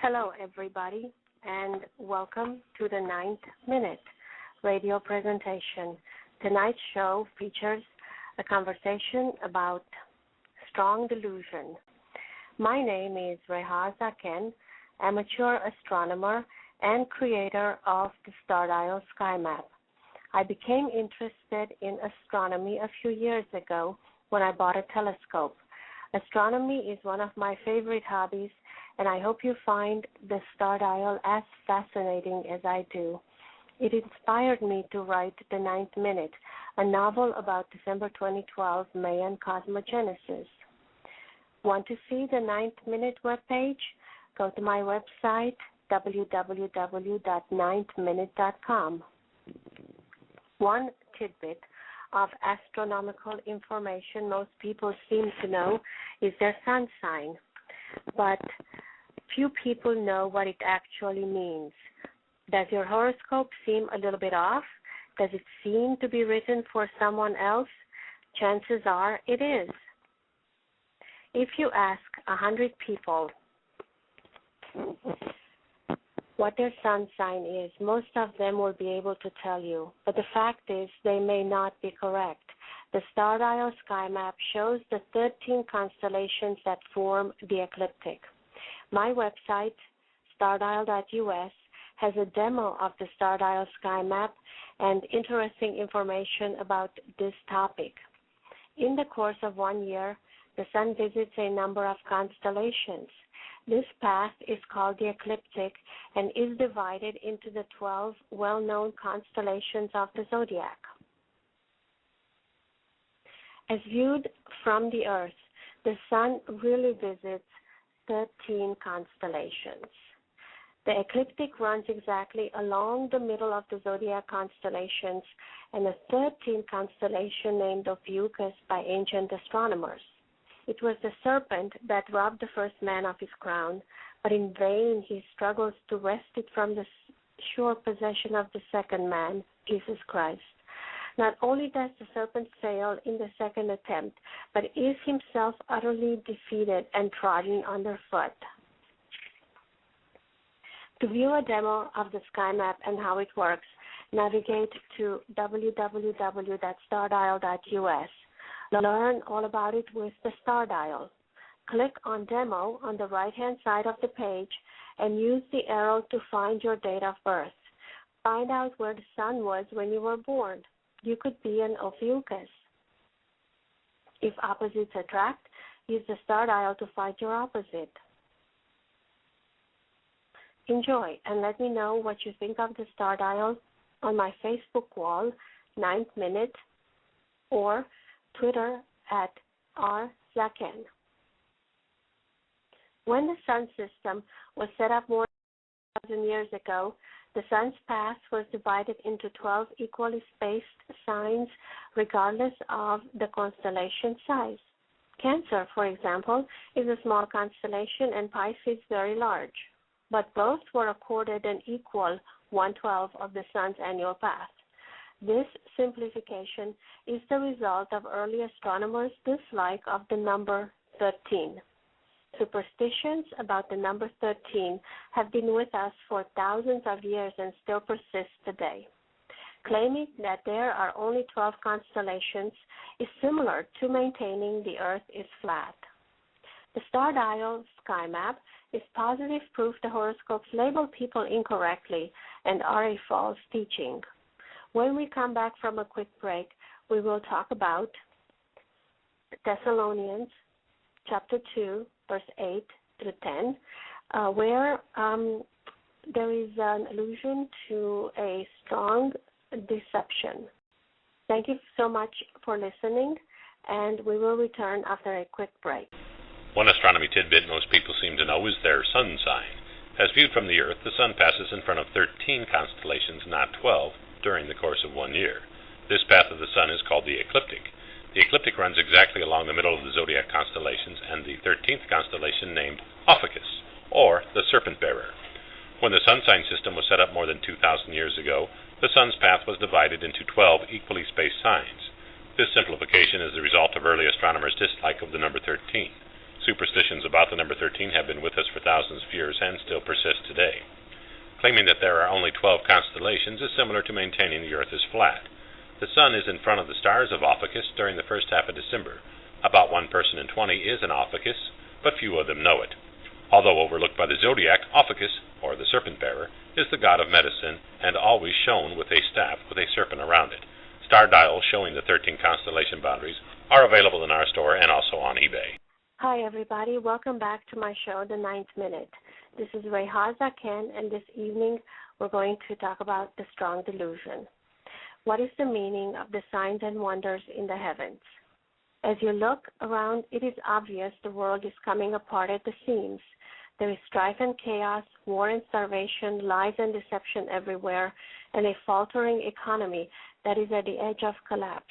Hello, everybody, and welcome to the 9th Minute radio presentation. Tonight's show features a conversation about strong delusion. My name is Reha Zaken, amateur astronomer and creator of the Star Dial Sky Map. I became interested in astronomy a few years ago when I bought a telescope. Astronomy is one of my favorite hobbies, and I hope you find the Star Dial as fascinating as I do. It inspired me to write The 9th Minute, a novel about December 2012 Mayan cosmogenesis. Want to see the 9th Minute webpage? Go to my website, www.9thminute.com. One tidbit of astronomical information most people seem to know is their sun sign, but few people know what it actually means. Does your horoscope seem a little bit off? Does it seem to be written for someone else? Chances are it is. If you ask 100 people what their sun sign is, most of them will be able to tell you. But the fact is, they may not be correct. The Star Dial Sky Map shows the 13 constellations that form the ecliptic. My website, stardial.us, has a demo of the Star Dial Sky Map and interesting information about this topic. In the course of 1 year, the Sun visits a number of constellations. This path is called the ecliptic and is divided into the 12 well-known constellations of the zodiac. As viewed from the Earth, the Sun really visits 13 constellations. The ecliptic runs exactly along the middle of the zodiac constellations and the 13th constellation named Ophiuchus by ancient astronomers. It was the serpent that robbed the first man of his crown, but in vain he struggles to wrest it from the sure possession of the second man, Jesus Christ. Not only does the serpent fail in the second attempt, but is himself utterly defeated and trodden underfoot. To view a demo of the Sky Map and how it works, navigate to www.stardial.us. Learn all about it with the Star Dial. Click on Demo on the right-hand side of the page and use the arrow to find your date of birth. Find out where the sun was when you were born. You could be an Ophiuchus. If opposites attract, use the Star Dial to find your opposite. Enjoy, and let me know what you think of the Star Dial on my Facebook wall, 9th Minute, or Twitter at @rzaken. When the sun system was set up more than 1,000 years ago, the sun's path was divided into 12 equally spaced signs regardless of the constellation size. Cancer, for example, is a small constellation and Pisces very large, but both were accorded an equal 1/12 of the sun's annual path. This simplification is the result of early astronomers' dislike of the number 13. Superstitions about the number 13 have been with us for thousands of years and still persist today. Claiming that there are only 12 constellations is similar to maintaining the Earth is flat. The Star Dial Sky Map is positive proof the horoscopes label people incorrectly and are a false teaching. When we come back from a quick break, we will talk about Thessalonians chapter 2, verse 8 through 10, where there is an allusion to a strong deception. Thank you so much for listening, and we will return after a quick break. One astronomy tidbit most people seem to know is their sun sign. As viewed from the Earth, the sun passes in front of 13 constellations, not 12, during the course of 1 year. This path of the sun is called the ecliptic. The ecliptic runs exactly along the middle of the zodiac constellations and the 13th constellation named Ophiuchus, or the serpent bearer. When the sun sign system was set up more than 2,000 years ago, the sun's path was divided into 12 equally spaced signs. This simplification is the result of early astronomers' dislike of the number 13. Superstitions about the number 13 have been with us for thousands of years and still persist today. Claiming that there are only 12 constellations is similar to maintaining the Earth is flat. The Sun is in front of the stars of Ophiuchus during the first half of December. About 1 person in 20 is an Ophiuchus, but few of them know it. Although overlooked by the zodiac, Ophiuchus, or the serpent bearer, is the god of medicine and always shown with a staff with a serpent around it. Star dials showing the 13 constellation boundaries are available in our store and also on eBay. Hi, everybody. Welcome back to my show, The 9th Minute. This is Rehaza Ken, and this evening we're going to talk about the strong delusion. What is the meaning of the signs and wonders in the heavens? As you look around, it is obvious the world is coming apart at the seams. There is strife and chaos, war and starvation, lies and deception everywhere, and a faltering economy that is at the edge of collapse.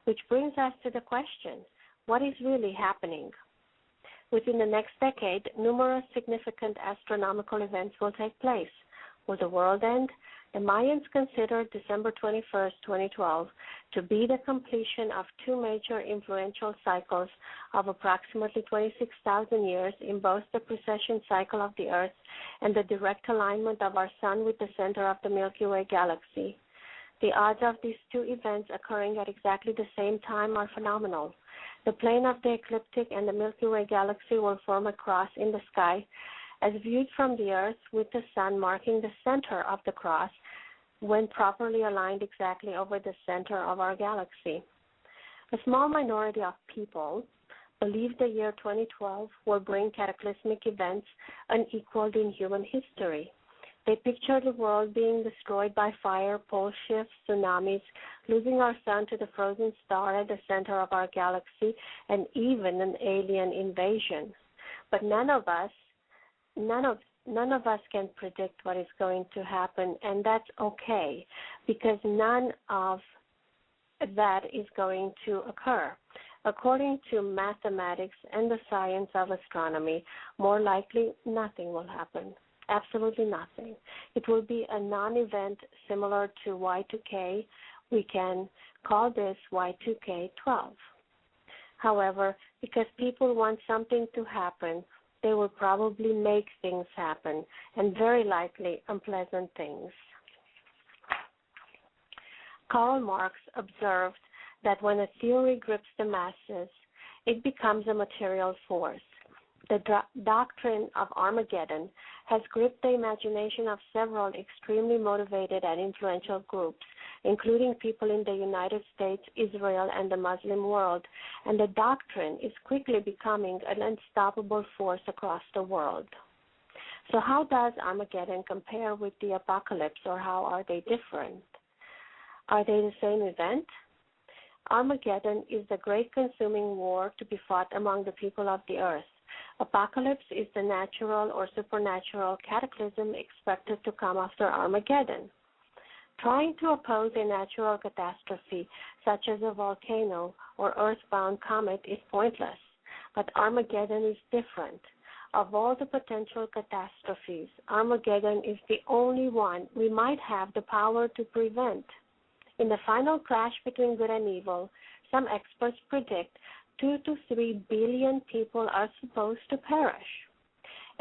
Which brings us to the question, what is really happening? Within the next decade, numerous significant astronomical events will take place. Will the world end? The Mayans considered December 21st, 2012, to be the completion of 2 major influential cycles of approximately 26,000 years in both the precession cycle of the Earth and the direct alignment of our Sun with the center of the Milky Way galaxy. The odds of these 2 events occurring at exactly the same time are phenomenal. The plane of the ecliptic and the Milky Way galaxy will form a cross in the sky, as viewed from the Earth, with the Sun marking the center of the cross when properly aligned exactly over the center of our galaxy. A small minority of people believe the year 2012 will bring cataclysmic events unequaled in human history. They picture the world being destroyed by fire, pole shifts, tsunamis, losing our Sun to the frozen star at the center of our galaxy, and even an alien invasion. But none of us can predict what is going to happen, and that's okay, because none of that is going to occur. According to mathematics and the science of astronomy, more likely nothing will happen. Absolutely nothing. It will be a non-event similar to Y2K. We can call this Y2K12. However, because people want something to happen, they will probably make things happen, and very likely unpleasant things. Karl Marx observed that when a theory grips the masses, it becomes a material force. The doctrine of Armageddon has gripped the imagination of several extremely motivated and influential groups, including people in the United States, Israel, and the Muslim world, and the doctrine is quickly becoming an unstoppable force across the world. So how does Armageddon compare with the apocalypse, or how are they different? Are they the same event? Armageddon is the great consuming war to be fought among the people of the earth. Apocalypse is the natural or supernatural cataclysm expected to come after Armageddon. Trying to oppose a natural catastrophe, such as a volcano or earthbound comet, is pointless, but Armageddon is different. Of all the potential catastrophes, Armageddon is the only one we might have the power to prevent. In the final clash between good and evil, some experts predict 2 to 3 billion people are supposed to perish.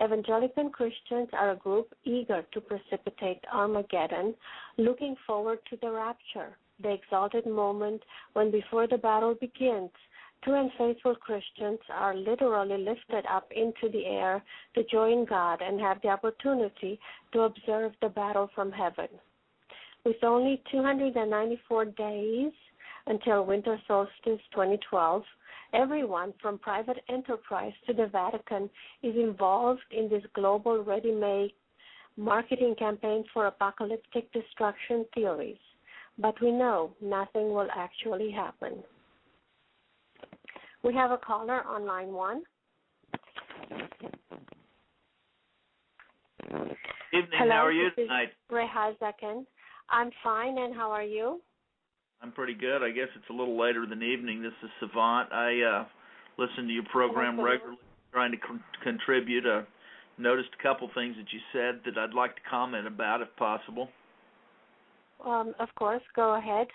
Evangelical Christians are a group eager to precipitate Armageddon, looking forward to the rapture, the exalted moment when before the battle begins, true and faithful Christians are literally lifted up into the air to join God and have the opportunity to observe the battle from heaven. With only 294 days until winter solstice 2012, everyone from private enterprise to the Vatican is involved in this global ready-made marketing campaign for apocalyptic destruction theories. But we know nothing will actually happen. We have a caller on line 1. Evening. Hello, how are you tonight? Rehazaken. I'm fine, and how are you? I'm pretty good. I guess it's a little later than evening. This is Savant. I listen to your program regularly, trying to contribute. Noticed a couple things that you said that I'd like to comment about, if possible. Of course, go ahead.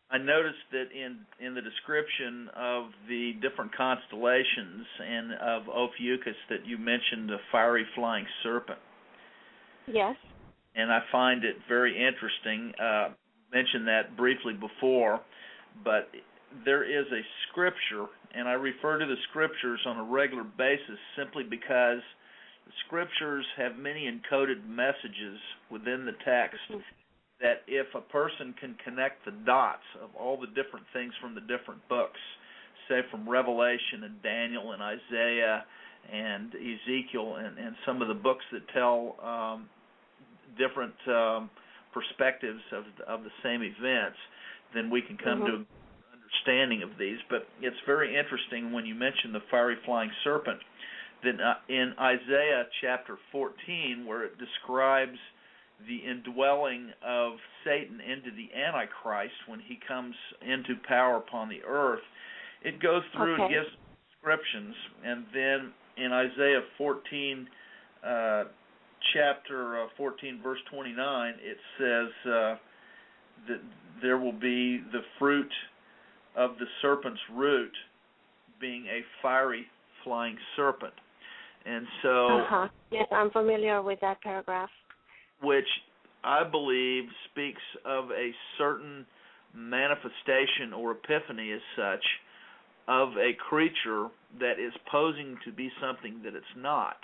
I noticed that in the description of the different constellations and of Ophiuchus that you mentioned the fiery flying serpent. Yes. And I find it very interesting. Mentioned that briefly before, but there is a scripture, and I refer to the scriptures on a regular basis simply because the scriptures have many encoded messages within the text that if a person can connect the dots of all the different things from the different books, say from Revelation and Daniel and Isaiah and Ezekiel and some of the books that tell different perspectives of the same events, then we can come to an understanding of these. But it's very interesting when you mention the fiery flying serpent, that in Isaiah chapter 14, where it describes the indwelling of Satan into the Antichrist when he comes into power upon the earth, it goes through and gives descriptions. And then in Isaiah 14, chapter 14, verse 29, it says that there will be the fruit of the serpent's root being a fiery flying serpent. And so... Yes, I'm familiar with that paragraph. Which I believe speaks of a certain manifestation or epiphany as such of a creature that is posing to be something that it's not.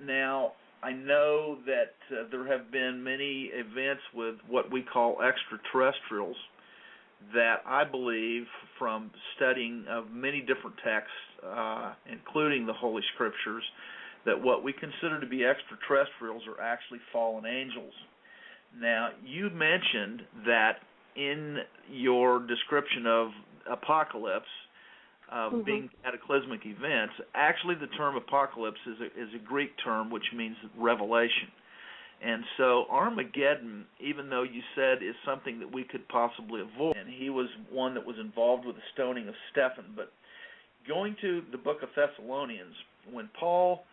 Now, I know that there have been many events with what we call extraterrestrials that I believe from studying of many different texts, including the Holy Scriptures, that what we consider to be extraterrestrials are actually fallen angels. Now, you mentioned that in your description of apocalypse, being cataclysmic events, actually the term apocalypse is a Greek term which means revelation. And so Armageddon, even though you said is something that we could possibly avoid, and he was one that was involved with the stoning of Stephen, but going to the book of Thessalonians, when Paul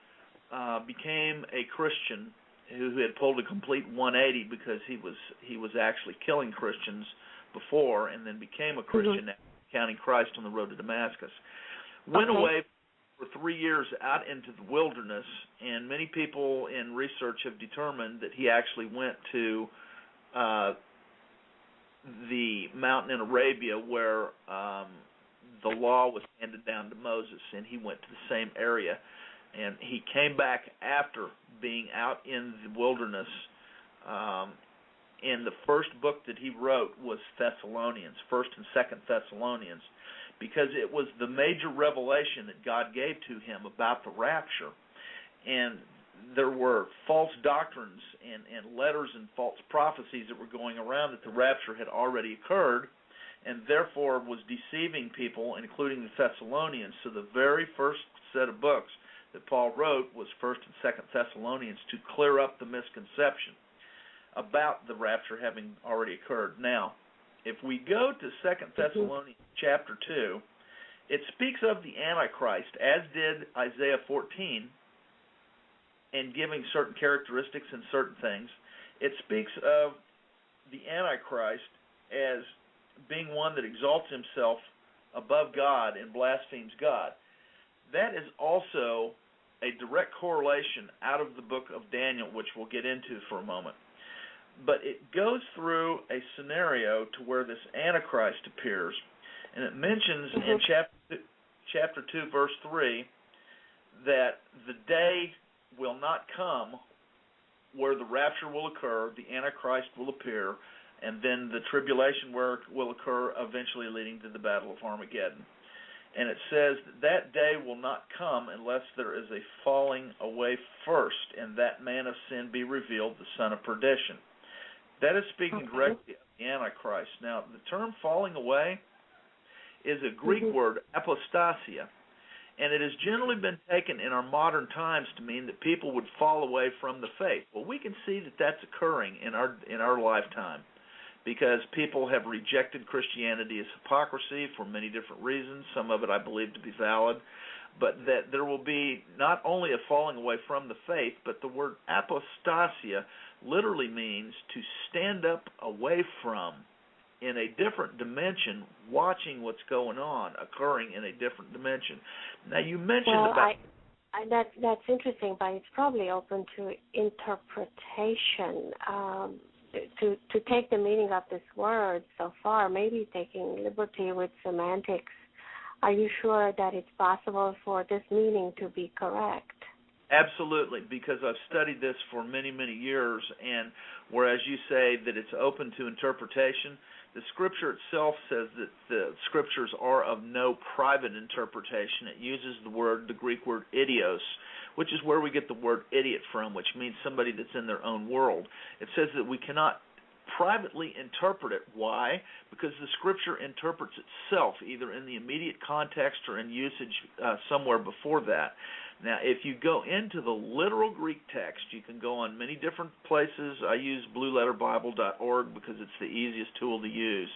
became a Christian who had pulled a complete 180 because he was actually killing Christians before and then became a Christian after encountering Christ on the road to Damascus, went away for 3 years out into the wilderness, and many people in research have determined that he actually went to the mountain in Arabia where the law was handed down to Moses, and he went to the same area. And he came back after being out in the wilderness. And the first book that he wrote was Thessalonians, 1st and 2nd Thessalonians, because it was the major revelation that God gave to him about the rapture. And there were false doctrines and letters and false prophecies that were going around that the rapture had already occurred, and therefore was deceiving people, including the Thessalonians. So the very first set of books that Paul wrote was 1st and 2nd Thessalonians to clear up the misconception about the rapture having already occurred. Now, if we go to 2nd Thessalonians chapter 2, it speaks of the Antichrist, as did Isaiah 14, and giving certain characteristics and certain things. It speaks of the Antichrist as being one that exalts himself above God and blasphemes God. That is also a direct correlation out of the book of Daniel, which we'll get into for a moment. But it goes through a scenario to where this Antichrist appears, and it mentions in chapter 2, verse 3, that the day will not come where the rapture will occur, the Antichrist will appear, and then the tribulation will occur, eventually leading to the Battle of Armageddon. And it says that day will not come unless there is a falling away first, and that man of sin be revealed, the son of perdition. That is speaking directly of the Antichrist. Now, the term falling away is a Greek word, apostasia, and it has generally been taken in our modern times to mean that people would fall away from the faith. Well, we can see that that's occurring in our lifetime, because people have rejected Christianity as hypocrisy for many different reasons, some of it I believe to be valid, but that there will be not only a falling away from the faith, but the word apostasia literally means to stand up away from in a different dimension, watching what's going on, occurring in a different dimension. Now, you mentioned about... That's interesting, but it's probably open to interpretation. To take the meaning of this word so far, maybe taking liberty with semantics. Are you sure that it's possible for this meaning to be correct? Absolutely, because I've studied this for many, many years, and whereas you say that it's open to interpretation, the Scripture itself says that the Scriptures are of no private interpretation. It uses the Greek word idios, which is where we get the word idiot from, which means somebody that's in their own world. It says that we cannot privately interpret it. Why? Because the Scripture interprets itself, either in the immediate context or in usage somewhere before that. Now, if you go into the literal Greek text, you can go on many different places. I use blueletterbible.org because it's the easiest tool to use.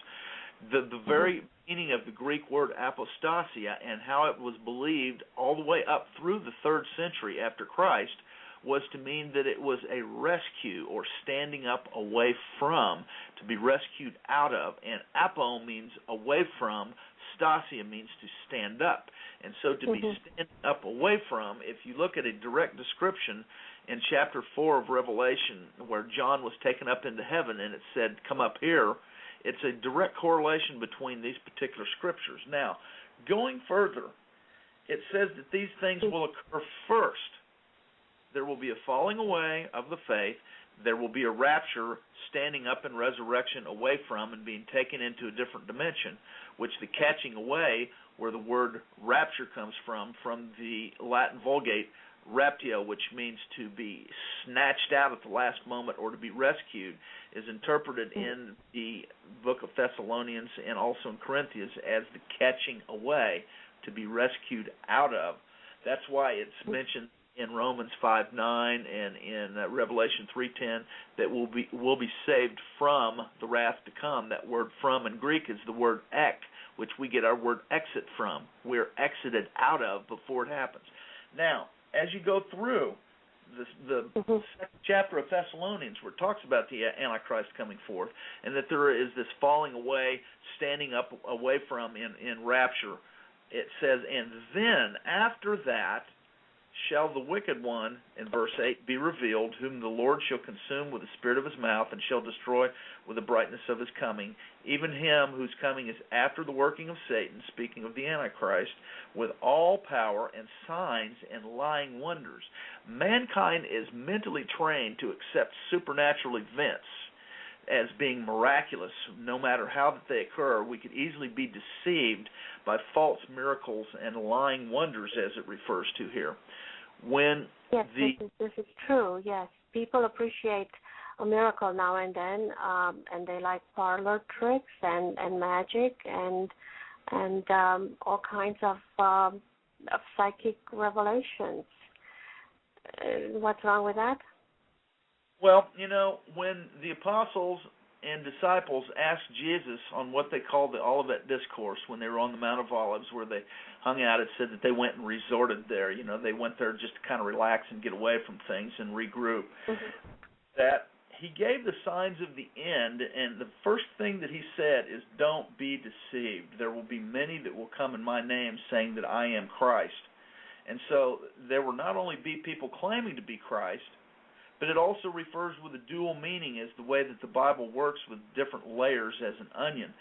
The very meaning of the Greek word apostasia and how it was believed all the way up through the 3rd century after Christ was to mean that it was a rescue or standing up away from, to be rescued out of. And apo means away from, stasia means to stand up. And so to be standing up away from, if you look at a direct description in chapter 4 of Revelation where John was taken up into heaven and it said, come up here, it's a direct correlation between these particular scriptures. Now, going further, it says that these things will occur first. There will be a falling away of the faith. There will be a rapture, standing up in resurrection away from and being taken into a different dimension, which the catching away, where the word rapture comes from the Latin Vulgate, raptio, which means to be snatched out at the last moment or to be rescued, is interpreted in the book of Thessalonians and also in Corinthians as the catching away, to be rescued out of. That's why it's mentioned in Romans 5:9 and in Revelation 3:10 that we'll be saved from the wrath to come. That word "from" in Greek is the word "ek," which we get our word "exit" from. We're exited out of before it happens. Now, as you go through the second chapter of Thessalonians, where it talks about the Antichrist coming forth, and that there is this falling away, standing up away from in rapture, it says, and then after that shall the wicked one, in verse 8, be revealed, whom the Lord shall consume with the spirit of his mouth, and shall destroy with the brightness of his coming, even him whose coming is after the working of Satan, speaking of the Antichrist, with all power and signs and lying wonders. Mankind is mentally trained to accept supernatural events as being miraculous, no matter how that they occur. We could easily be deceived by false miracles and lying wonders, as it refers to here. When yes, this is true. Yes, people appreciate a miracle now and then, and they like parlor tricks and magic and all kinds of psychic revelations. What's wrong with that? Well, you know, when the apostles and disciples asked Jesus on what they called the Olivet Discourse when they were on the Mount of Olives, where they hung out, it said that they went and resorted there. You know, they went there just to kind of relax and get away from things and regroup. That he gave the signs of the end, and the first thing that he said is, don't be deceived. There will be many that will come in my name saying that I am Christ. And so there will not only be people claiming to be Christ, but it also refers with a dual meaning, as the way that the Bible works with different layers as an onion,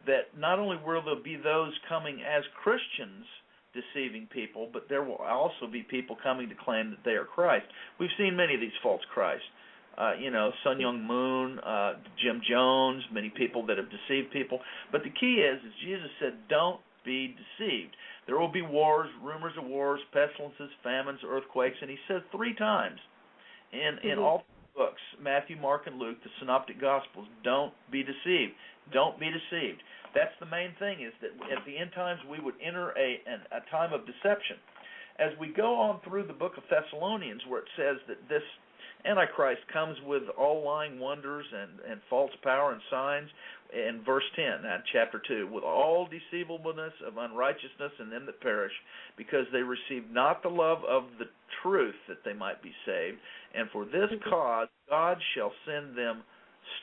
that not only will there be those coming as Christians deceiving people, but there will also be people coming to claim that they are Christ. We've seen many of these false Christs. Sun Young Moon, Jim Jones, many people that have deceived people. But the key is Jesus said, don't be deceived. There will be wars, rumors of wars, pestilences, famines, earthquakes, and he says 3 times in all books, Matthew, Mark, and Luke, the Synoptic Gospels, don't be deceived. Don't be deceived. That's the main thing, is that at the end times we would enter a time of deception. As we go on through the book of Thessalonians, where it says that this Antichrist comes with all lying wonders and false power and signs, in verse 10, chapter 2, with all deceivableness of unrighteousness in them that perish, because they receive not the love of the truth that they might be saved. And for this cause God shall send them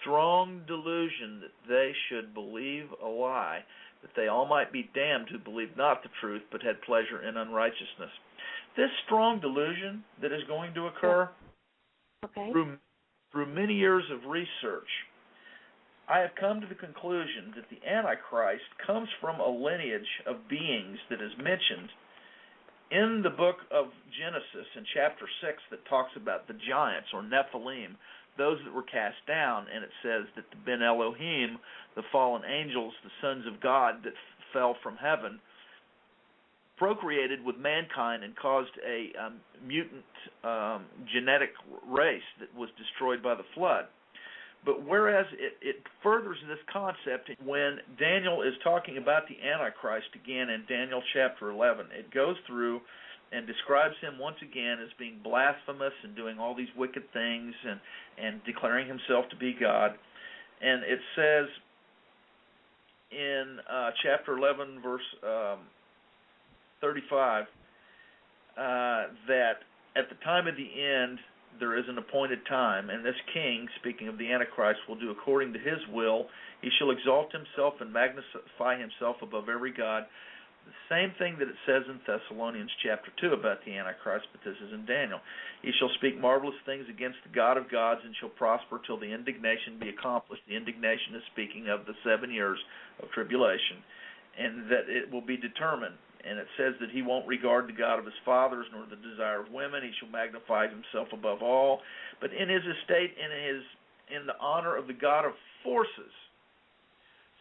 strong delusion that they should believe a lie, that they all might be damned who believed not the truth, but had pleasure in unrighteousness. This strong delusion that is going to occur through many years of research, I have come to the conclusion that the Antichrist comes from a lineage of beings that is mentioned in the book of Genesis in chapter 6 that talks about the giants, or Nephilim, those that were cast down, and it says that the Ben Elohim, the fallen angels, the sons of God that fell from heaven, procreated with mankind and caused a mutant genetic race that was destroyed by the flood. But whereas it furthers this concept when Daniel is talking about the Antichrist again in Daniel chapter 11, it goes through and describes him once again as being blasphemous and doing all these wicked things and declaring himself to be God. And it says in chapter 11, verse 35, that at the time of the end there is an appointed time, and this king, speaking of the Antichrist, will do according to his will. He shall exalt himself and magnify himself above every god. The same thing that it says in Thessalonians chapter 2 about the Antichrist, but this is in Daniel. He shall speak marvelous things against the God of gods and shall prosper till the indignation be accomplished. The indignation is speaking of the 7 years of tribulation, and that it will be determined. And it says that he won't regard the God of his fathers nor the desire of women. He shall magnify himself above all. But in his estate, in the honor of the God of forces.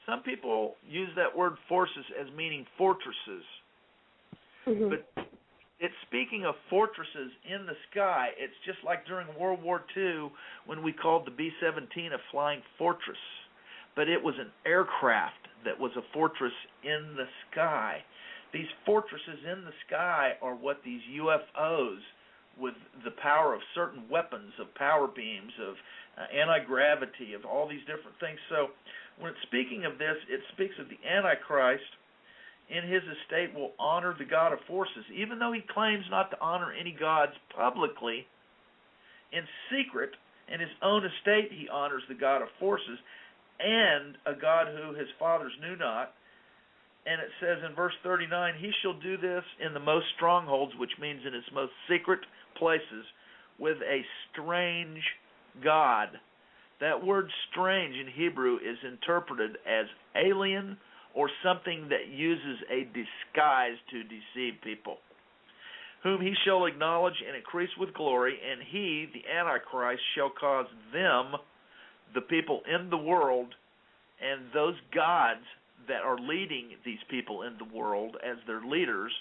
Some people use that word forces as meaning fortresses. Mm-hmm. But it's speaking of fortresses in the sky. It's just like during World War II when we called the B-17 a flying fortress. But it was an aircraft that was a fortress in the sky. These fortresses in the sky are what these UFOs, with the power of certain weapons, of power beams, of anti-gravity, of all these different things. So when it's speaking of this, it speaks of the Antichrist in his estate will honor the God of forces. Even though he claims not to honor any gods publicly, in secret, in his own estate, he honors the God of forces and a God who his fathers knew not. And it says in verse 39, he shall do this in the most strongholds, which means in his most secret places, with a strange God. That word strange in Hebrew is interpreted as alien or something that uses a disguise to deceive people, whom he shall acknowledge and increase with glory, and he, the Antichrist, shall cause them, the people in the world, and those gods that are leading these people in the world as their leaders,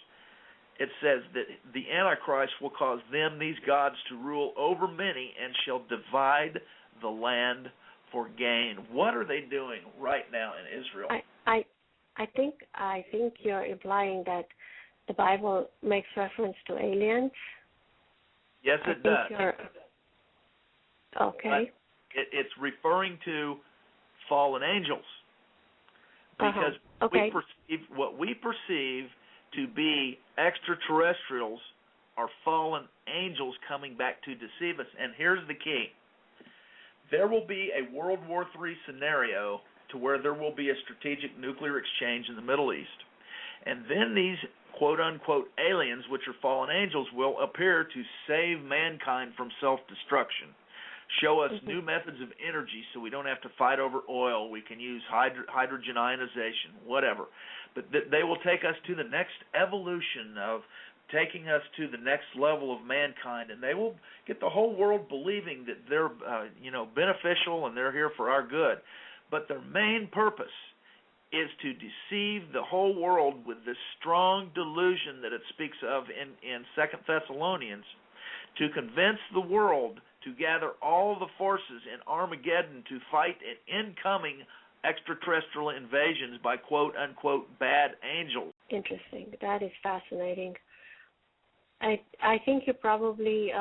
it says that the Antichrist will cause them, these gods, to rule over many and shall divide the land for gain. What are they doing right now in Israel? I think you're implying that the Bible makes reference to aliens. Yes, it does. Okay. It's referring to fallen angels. Because what we perceive to be extraterrestrials are fallen angels coming back to deceive us. And here's the key. There will be a World War III scenario to where there will be a strategic nuclear exchange in the Middle East. And then these quote-unquote aliens, which are fallen angels, will appear to save mankind from self-destruction. Show us new methods of energy so we don't have to fight over oil. We can use hydrogen ionization, whatever. But they will take us to the next evolution of taking us to the next level of mankind, and they will get the whole world believing that they're beneficial and they're here for our good. But their main purpose is to deceive the whole world with this strong delusion that it speaks of in 2 Thessalonians, to convince the world to gather all the forces in Armageddon to fight an incoming extraterrestrial invasions by quote-unquote bad angels. Interesting. That is fascinating. I think you probably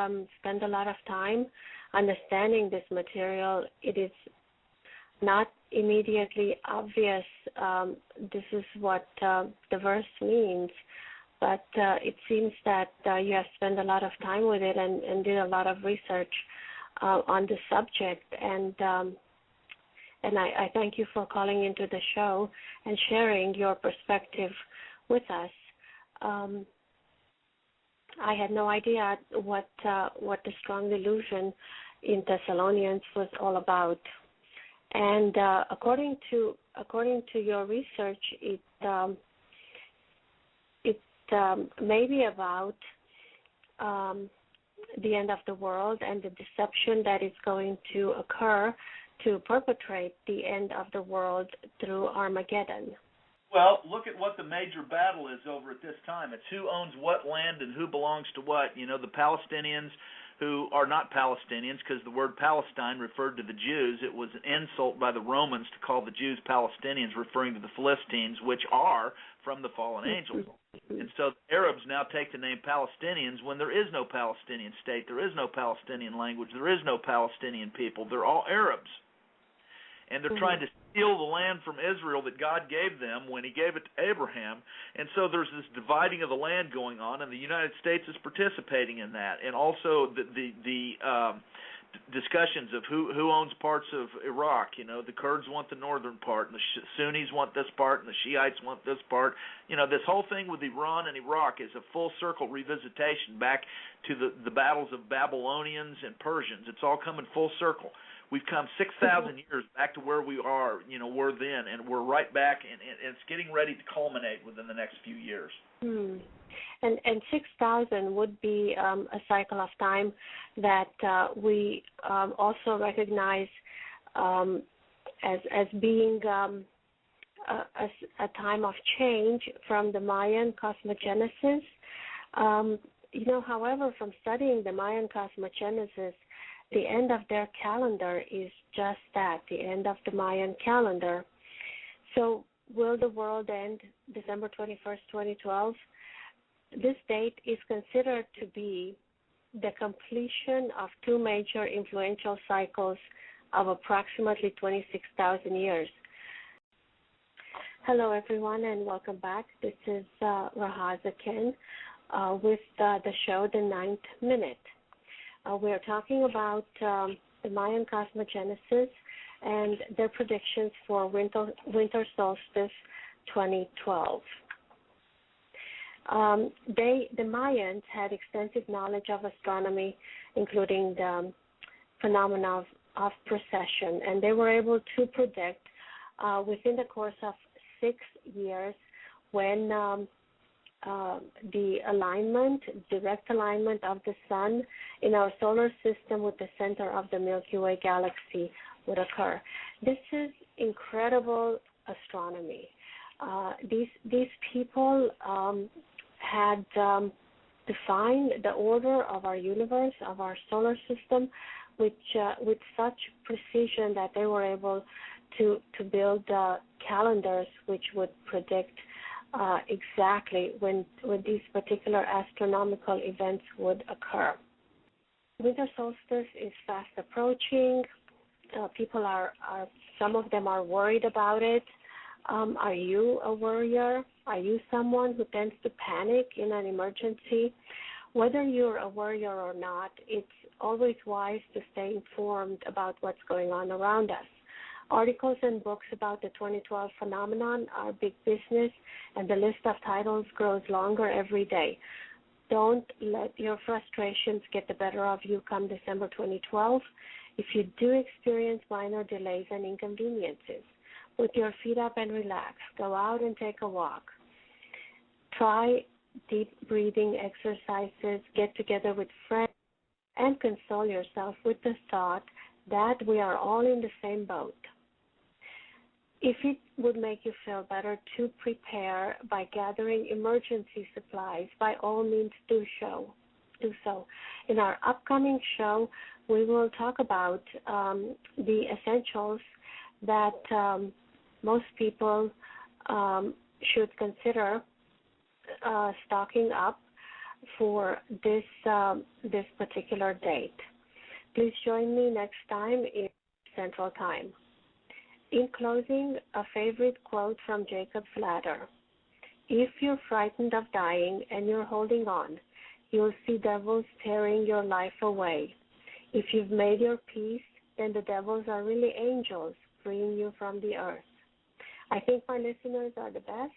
spend a lot of time understanding this material. It is not immediately obvious this is what the verse means, but it seems that you have spent a lot of time with it and did a lot of research on the subject. And and I thank you for calling into the show and sharing your perspective with us. I had no idea what the strong delusion in Thessalonians was all about. And according to your research, it may be about the end of the world and the deception that is going to occur to perpetrate the end of the world through Armageddon. Well, look at what the major battle is over at this time. It's who owns what land and who belongs to what. You know, the Palestinians, who are not Palestinians, because the word Palestine referred to the Jews. It was an insult by the Romans to call the Jews Palestinians, referring to the Philistines, which are from the fallen angels. And so the Arabs now take the name Palestinians when there is no Palestinian state, there is no Palestinian language, there is no Palestinian people. They're all Arabs. And they're trying to steal the land from Israel that God gave them when he gave it to Abraham. And so there's this dividing of the land going on, and the United States is participating in that. And also the discussions of who owns parts of Iraq. You know, the Kurds want the northern part, and the Sunnis want this part, and the Shiites want this part. You know, this whole thing with Iran and Iraq is a full circle revisitation back to the battles of Babylonians and Persians. It's all coming full circle. We've come 6,000 years back to where we were then, and we're right back, and it's getting ready to culminate within the next few years. And 6,000 would be a cycle of time that we also recognize as being a time of change from the Mayan cosmogenesis. However, from studying the Mayan cosmogenesis, the end of their calendar is just that, the end of the Mayan calendar. So will the world end December 21st, 2012? This date is considered to be the completion of two major influential cycles of approximately 26,000 years. Hello, everyone, and welcome back. This is Rahaza Ken with the show, The 9th Minute. We are talking about the Mayan cosmogenesis and their predictions for winter solstice 2012. The Mayans had extensive knowledge of astronomy, including the phenomena of precession, and they were able to predict within the course of 6 years when the direct alignment of the sun in our solar system with the center of the Milky Way galaxy would occur. This is incredible astronomy. These people had defined the order of our universe, of our solar system, with such precision that they were able to build calendars which would predict exactly when these particular astronomical events would occur. Winter solstice is fast approaching. People some of them are worried about it. Are you a worrier? Are you someone who tends to panic in an emergency? Whether you're a worrier or not, it's always wise to stay informed about what's going on around us. Articles and books about the 2012 phenomenon are big business, and the list of titles grows longer every day. Don't let your frustrations get the better of you come December 2012. If you do experience minor delays and inconveniences, put your feet up and relax. Go out and take a walk. Try deep breathing exercises. Get together with friends and console yourself with the thought that we are all in the same boat. If it would make you feel better to prepare by gathering emergency supplies, by all means do so. In our upcoming show, we will talk about the essentials that most people should consider stocking up for this particular date. Please join me next time in Central Time. In closing, a favorite quote from Jacob's Ladder. If you're frightened of dying and you're holding on, you'll see devils tearing your life away. If you've made your peace, then the devils are really angels freeing you from the earth. I think my listeners are the best.